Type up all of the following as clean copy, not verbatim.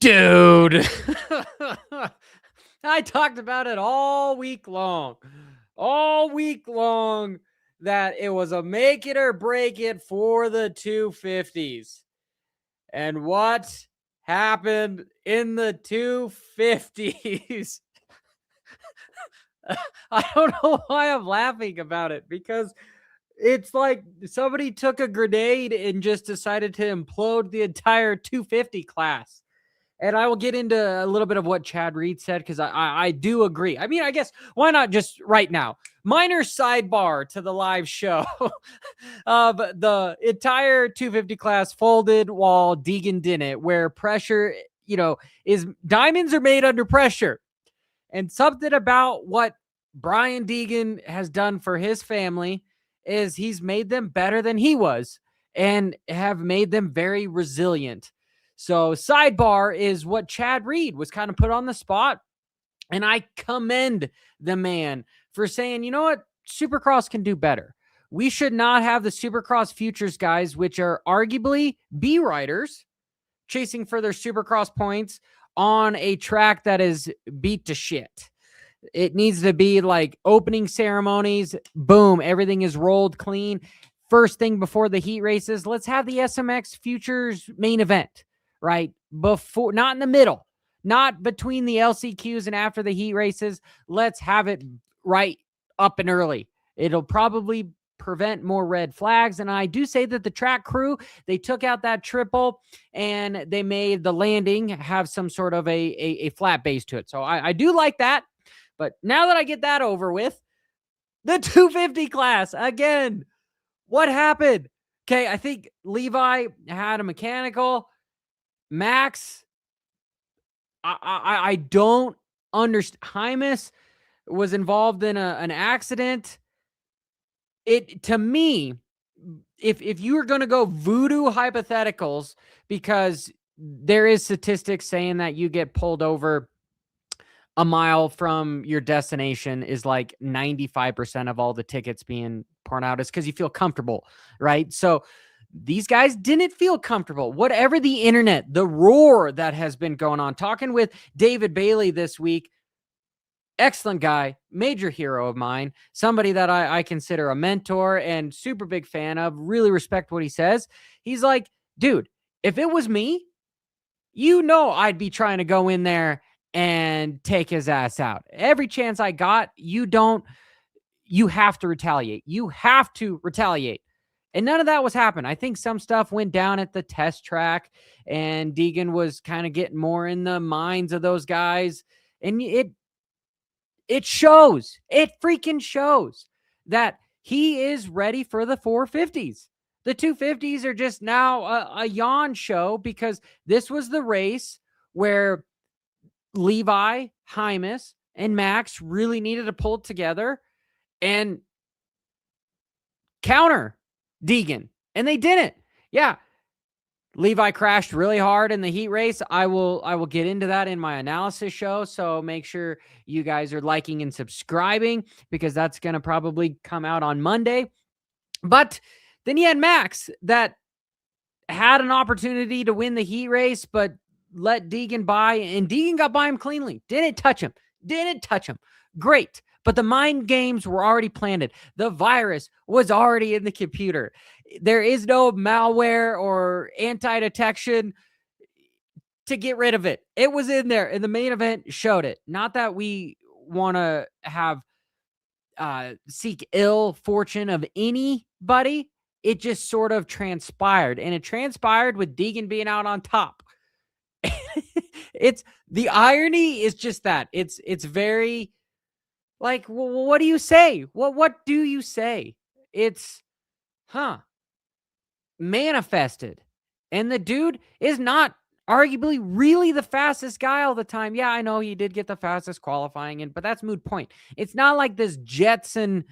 Dude. I talked about it all week long. That it was a make it or break it for the 250s. And what happened in the 250s? I don't know why I'm laughing about it, because it's like somebody took a grenade and just decided to implode the entire 250 class. And I will get into a little bit of what Chad Reed said, because I do agree. I mean, I guess why not just right now? Minor sidebar to the live show. The entire 250 class folded while Deegan didn't, where pressure, is diamonds are made under pressure. And something about what Brian Deegan has done for his family is he's made them better than he was and have made them very resilient. So sidebar is what Chad Reed was kind of put on the spot. And I commend the man for saying, you know what? Supercross can do better. We should not have the Supercross futures guys, which are arguably B riders, chasing for their Supercross points on a track that is beat to shit. It needs to be like opening ceremonies. Boom. Everything is rolled clean. First thing before the heat races, let's have the SMX futures main event. Right? Before, not in the middle, not between the LCQs and after the heat races. Let's have it right up and early. It'll probably prevent more red flags. And I do say that the track crew, they took out that triple and they made the landing have some sort of a flat base to it. So I do like that. But now that I get that over with, the 250 class, again, what happened? Okay, I think Levi had a mechanical. Max, I don't understand. Hymus was involved in an accident. It, to me, if you were going to go voodoo hypotheticals, because there is statistics saying that you get pulled over a mile from your destination is like 95% of all the tickets being poured out is because you feel comfortable, right? So these guys didn't feel comfortable. Whatever the internet, the roar that has been going on. Talking with David Bailey this week, excellent guy, major hero of mine, somebody that I consider a mentor and super big fan of, really respect what he says. He's like, dude, if it was me, I'd be trying to go in there and take his ass out. Every chance I got, you have to retaliate. You have to retaliate. And none of that was happening. I think some stuff went down at the test track, and Deegan was kind of getting more in the minds of those guys. And it shows. It freaking shows that he is ready for the 450s. The 250s are just now a yawn show, because this was the race where Levi, Hymus, and Max really needed to pull together and counter Deegan, and they didn't. Yeah, Levi crashed really hard in the heat race. I will get into that in my analysis show, so make sure you guys are liking and subscribing, because that's going to probably come out on Monday. But then you had Max that had an opportunity to win the heat race, but let Deegan by, and Deegan got by him cleanly. Didn't touch him. Great. But the mind games were already planted. The virus was already in the computer. There is no malware or anti-detection to get rid of it. It was in there, and the main event showed it. Not that we want to have seek ill fortune of anybody. It just sort of transpired, and it transpired with Deegan being out on top. It's the irony is just that it's very like, well, what do you say? What do you say? It's manifested, and the dude is not arguably really the fastest guy all the time. Yeah, I know he did get the fastest qualifying, but that's moot point. It's not like this Jetson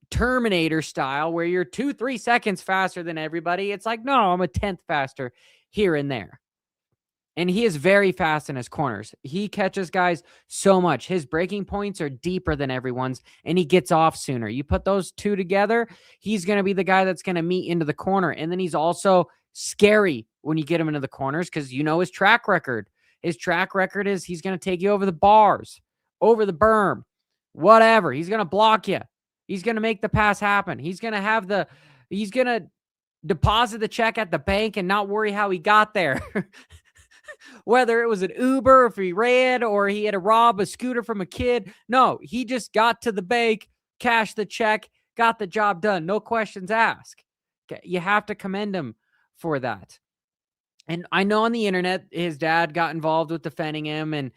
Terminator style where you're 2-3 seconds faster than everybody. It's like, no, I'm a 10th faster here and there. And he is very fast in his corners. He catches guys so much. His breaking points are deeper than everyone's, and he gets off sooner. You put those two together, he's going to be the guy that's going to meet into the corner. And then he's also scary when you get him into the corners, because you know his track record. His track record is he's going to take you over the bars, over the berm, whatever. He's going to block you. He's going to make the pass happen. He's going to deposit the check at the bank and not worry how he got there. Whether it was an Uber, if he ran, or he had to rob a scooter from a kid. No, he just got to the bank, cashed the check, got the job done. No questions asked. Okay, you have to commend him for that. And I know on the internet, his dad got involved with defending him, and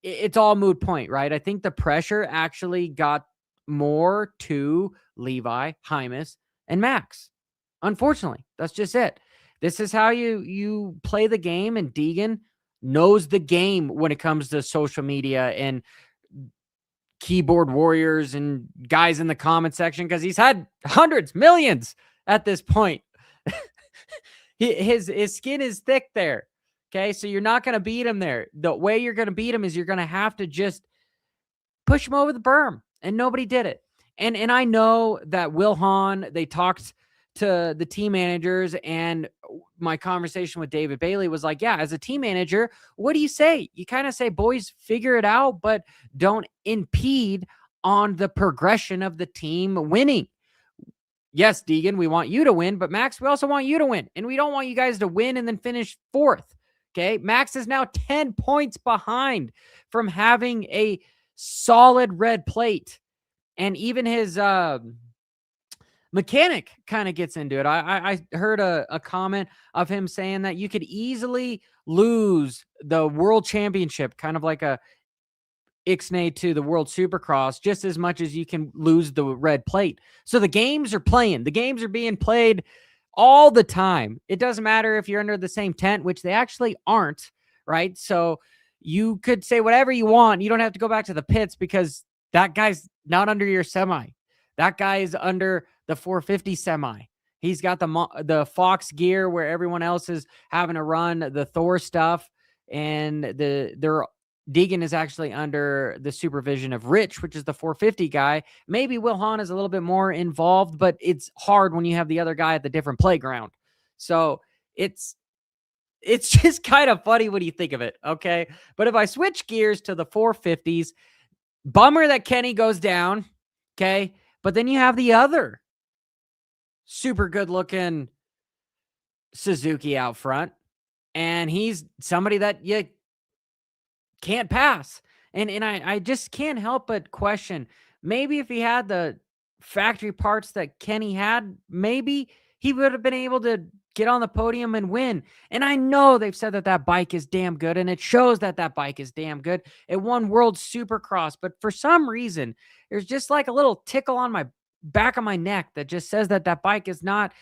it's all moot point, right? I think the pressure actually got more to Levi, Hymas, and Max. Unfortunately, that's just it. This is how you play the game, and Deegan knows the game when it comes to social media and keyboard warriors and guys in the comment section, because he's had hundreds, millions at this point. His skin is thick there. Okay, so you're not going to beat him there. The way you're going to beat him is you're going to have to just push him over the berm, and nobody did it. And I know that Will Hahn, they talked to the team managers, and my conversation with David Bailey was like, yeah, as a team manager, what do you say? You kind of say, boys, figure it out, but don't impede on the progression of the team winning. Yes, Deegan, we want you to win, but Max, we also want you to win, and we don't want you guys to win and then finish fourth. Okay, Max is now 10 points behind from having a solid red plate. And even his mechanic kind of gets into it. I heard a comment of him saying that you could easily lose the world championship, kind of like a Ixnay to the World Supercross, just as much as you can lose the red plate. So the games are playing. The games are being played all the time. It doesn't matter if you're under the same tent, which they actually aren't, right? So you could say whatever you want. You don't have to go back to the pits because that guy's not under your semi. That guy is under the 450 semi. He's got the Fox gear where everyone else is having to run the Thor stuff, and Deegan is actually under the supervision of Rich, which is the 450 guy. Maybe Will Hahn is a little bit more involved, but it's hard when you have the other guy at the different playground. So it's just kind of funny when you think of it, okay? But if I switch gears to the 450s, bummer that Kenny goes down, okay? But then you have the other super good-looking Suzuki out front, and he's somebody that you can't pass. And I just can't help but question, maybe if he had the factory parts that Kenny had, maybe he would have been able to get on the podium and win. And I know they've said that bike is damn good, and it shows that bike is damn good. It won World Supercross, but for some reason, there's just like a little tickle on my back of my neck that just says that bike is not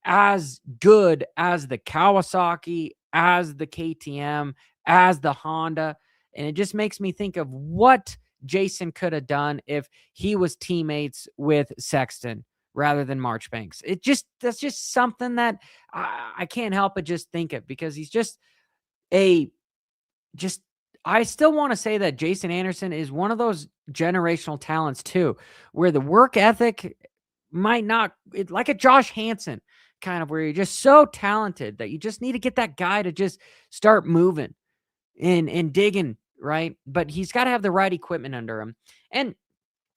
as good as the Kawasaki, as the KTM, as the Honda. And it just makes me think of what Jason could have done if he was teammates with Sexton rather than Marchbanks. That's just something that I can't help but just think of, because he's I still want to say that Jason Anderson is one of those generational talents too, where the work ethic might not, like a Josh Hansen kind of, where you're just so talented that you just need to get that guy to just start moving and digging, right? But he's got to have the right equipment under him. And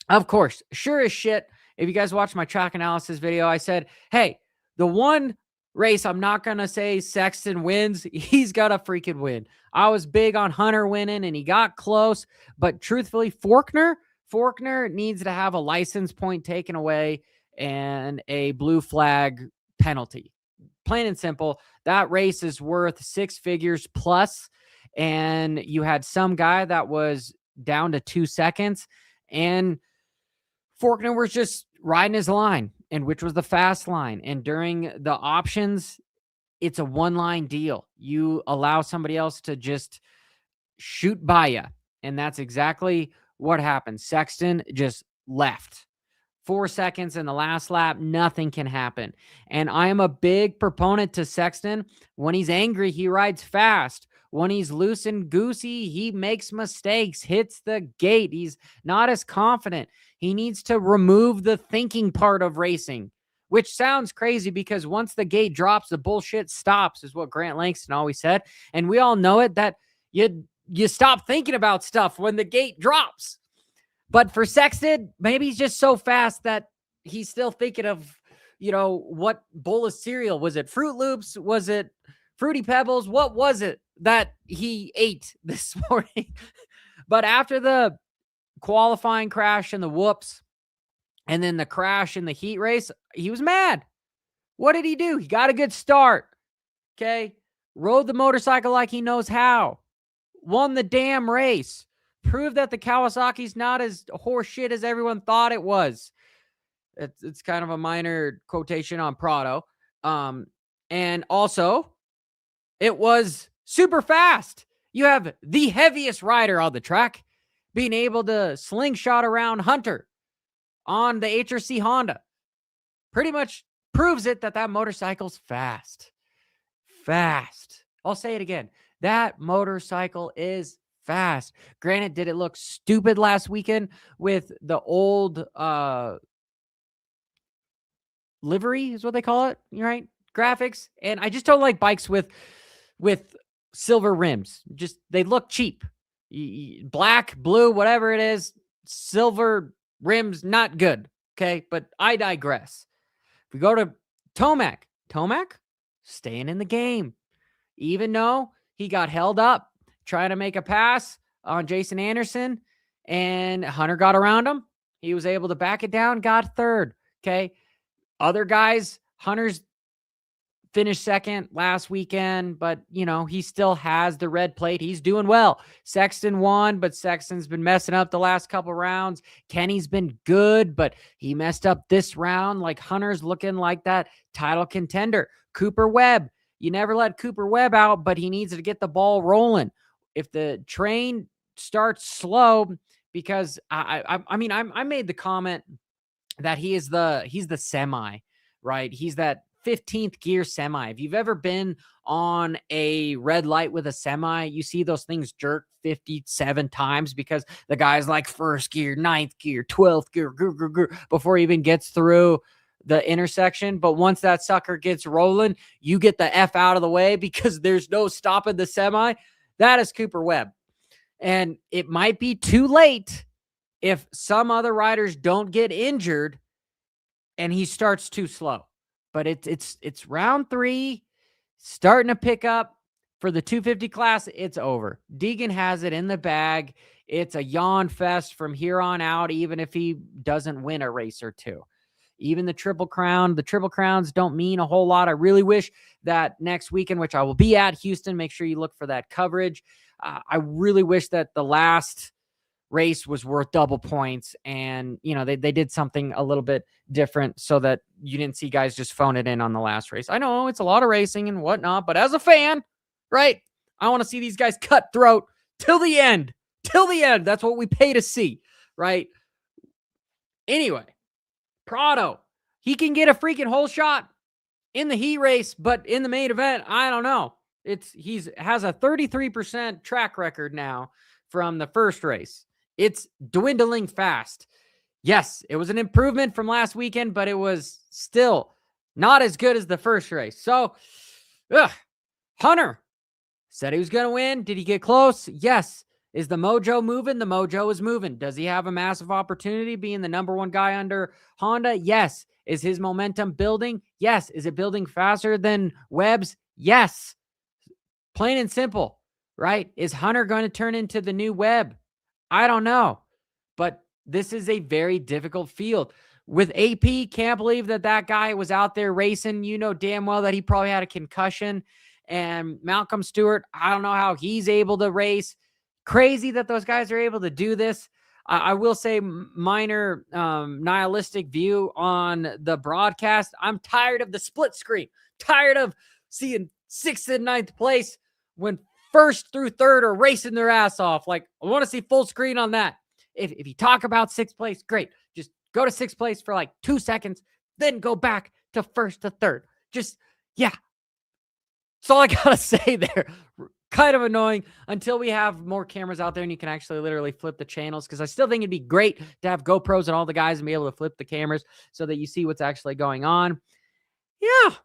of course, sure as shit, if you guys watch my track analysis video, I said, hey, the one race I'm not going to say Sexton wins, he's got to freaking win. I was big on Hunter winning, and he got close. But truthfully, Faulkner needs to have a license point taken away and a blue flag penalty. Plain and simple, that race is worth six figures plus. And you had some guy that was down to 2 seconds, and Faulkner was just riding his line, and which was the fast line. And during the options, it's a one-line deal. You allow somebody else to just shoot by you, and that's exactly what happened. Sexton just left. 4 seconds in the last lap, nothing can happen. And I am a big proponent to Sexton. When he's angry, he rides fast. When he's loose and goosey, he makes mistakes, hits the gate. He's not as confident. He needs to remove the thinking part of racing. which sounds crazy because once the gate drops, the bullshit stops, is what Grant Langston always said. And we all know it, that you stop thinking about stuff when the gate drops. But for Sexton, maybe he's just so fast that he's still thinking of, what bowl of cereal. Was it Fruit Loops? Was it Fruity Pebbles? What was it that he ate this morning? But after the qualifying crash and the whoops, and then the crash in the heat race, he was mad. What did he do? He got a good start. Okay. Rode the motorcycle like he knows how. Won the damn race. Proved that the Kawasaki's not as horseshit as everyone thought it was. It's kind of a minor quotation on Prado. And also, it was super fast. You have the heaviest rider on the track being able to slingshot around Hunter on the HRC Honda. Pretty much proves it that motorcycle's fast. Fast. I'll say it again. That motorcycle is fast. Granted, did it look stupid last weekend with the old livery is what they call it, right? Graphics. And I just don't like bikes with silver rims. Just, they look cheap. Black, blue, whatever it is, silver rims, not good. Okay, but I digress. If we go to Tomac staying in the game, even though he got held up trying to make a pass on Jason Anderson and Hunter got around him. He was able to back it down, got third. Okay, other guys, Hunter's finished second last weekend, but he still has the red plate. He's doing well. Sexton won, but Sexton's been messing up the last couple rounds. Kenny's been good, but he messed up this round. Like, Hunter's looking like that title contender. Cooper Webb, you never let Cooper Webb out, but he needs to get the ball rolling. If the train starts slow, because I made the comment that he's the semi, right? He's that 15th gear semi. If you've ever been on a red light with a semi, you see those things jerk 57 times because the guy's like first gear, 9th gear, 12th gear, before he even gets through the intersection. But once that sucker gets rolling, you get the F out of the way because there's no stopping the semi. That is Cooper Webb. And it might be too late if some other riders don't get injured and he starts too slow. But it's round 3, starting to pick up for the 250 class. It's over. Deegan has it in the bag. It's a yawn fest from here on out, even if he doesn't win a race or two. Even the Triple Crowns don't mean a whole lot. I really wish that next weekend, which I will be at Houston, make sure you look for that coverage. I really wish that the last race was worth double points and they did something a little bit different so that you didn't see guys just phone it in on the last race. I know it's a lot of racing and whatnot, but as a fan, right, I want to see these guys cut throat till the end. That's what we pay to see, right? Anyway, Prado, he can get a freaking whole shot in the heat race, but in the main event, I don't know. He's has a 33% track record now from the first race. It's dwindling fast. Yes, it was an improvement from last weekend, but it was still not as good as the first race. So, Hunter said he was going to win. Did he get close? Yes. Is the mojo moving? The mojo is moving. Does he have a massive opportunity being the number 1 guy under Honda? Yes. Is his momentum building? Yes. Is it building faster than Webb's? Yes. Plain and simple, right? Is Hunter going to turn into the new Webb? I don't know, but this is a very difficult field. With AP, can't believe that guy was out there racing. You know damn well that he probably had a concussion. And Malcolm Stewart, I don't know how he's able to race. Crazy that those guys are able to do this. I will say, minor nihilistic view on the broadcast. I'm tired of the split screen. Tired of seeing 6th and 9th place when 1st through 3rd are racing their ass off. Like, I want to see full screen on that. If you talk about 6th place, great. Just go to 6th place for like 2 seconds, then go back to 1st to 3rd. Just That's all I got to say there. Kind of annoying until we have more cameras out there and you can actually literally flip the channels, because I still think it'd be great to have GoPros and all the guys and be able to flip the cameras so that you see what's actually going on. Yeah.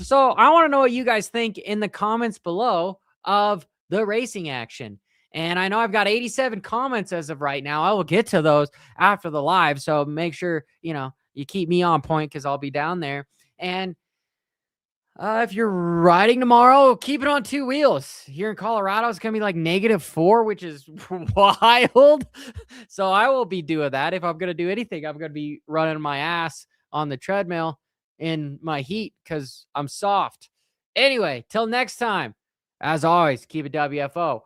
So I want to know what you guys think in the comments below of the racing action. And I know I've got 87 comments as of right now. I will get to those after the live. So make sure, you keep me on point because I'll be down there. And if you're riding tomorrow, keep it on 2 wheels. Here in Colorado, it's going to be like -4, which is wild. So I will be doing that. If I'm going to do anything, I'm going to be running my ass on the treadmill in my heat because I'm soft. Anyway, till next time, as always, keep it WFO.